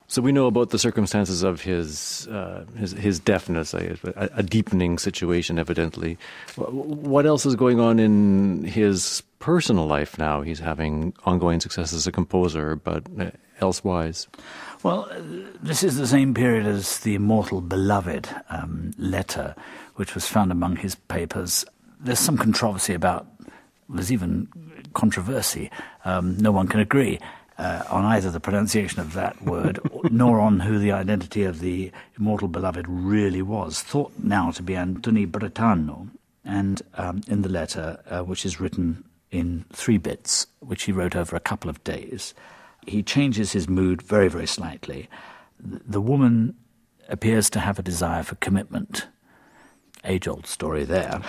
So we know about the circumstances of his deafness, a deepening situation, evidently. What else is going on in his personal life now? He's having ongoing success as a composer, but elsewise. Well, this is the same period as the Immortal Beloved letter, which was found among his papers. There's some controversy there's even controversy. No one can agree on either the pronunciation of that word nor on who the identity of the Immortal Beloved really was, thought now to be Antoni Bretano. And in the letter, which is written in 3 bits, which he wrote over a couple of days, he changes his mood very, very slightly. The woman appears to have a desire for commitment. Age-old story there.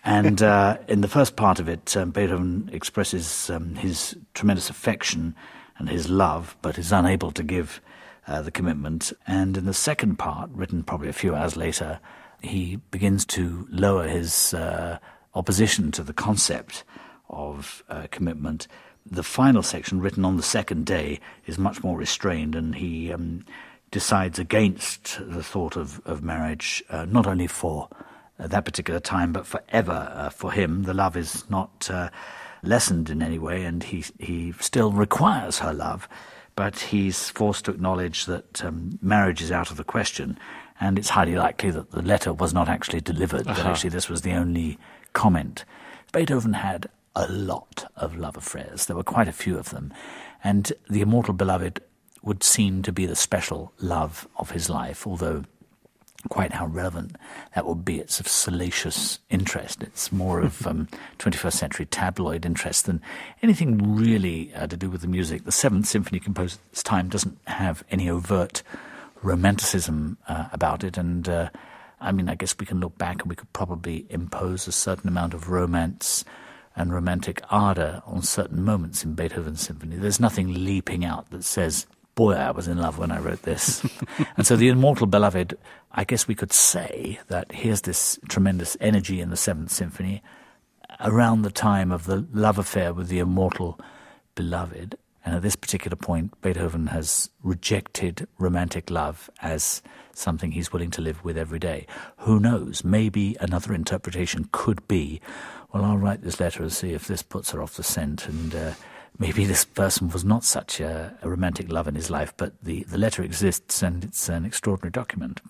And in the first part of it, Beethoven expresses his tremendous affection and his love, but is unable to give the commitment. And in the second part, written probably a few hours later, he begins to lower his opposition to the concept of commitment. The final section, written on the second day, is much more restrained, and he decides against the thought of marriage, not only for that particular time, but forever. For him, the love is not lessened in any way, and he still requires her love, but he's forced to acknowledge that marriage is out of the question, and it's highly likely that the letter was not actually delivered, that actually this was the only comment. Beethoven had a lot of love affairs. There were quite a few of them, and the Immortal Beloved would seem to be the special love of his life, although quite how relevant that would be. It's of salacious interest. It's more of 21st century tabloid interest than anything really to do with the music. The Seventh Symphony composed at this time doesn't have any overt romanticism about it, and I guess we can look back and we could probably impose a certain amount of romance and romantic ardour on certain moments in Beethoven's symphony. There's nothing leaping out that says, boy, I was in love when I wrote this. And so the Immortal Beloved, I guess we could say that here's this tremendous energy in the Seventh Symphony around the time of the love affair with the Immortal Beloved. And at this particular point, Beethoven has rejected romantic love as something he's willing to live with every day. Who knows? Maybe another interpretation could be, well, I'll write this letter and see if this puts her off the scent, and maybe this person was not such a romantic love in his life, but the letter exists and it's an extraordinary document.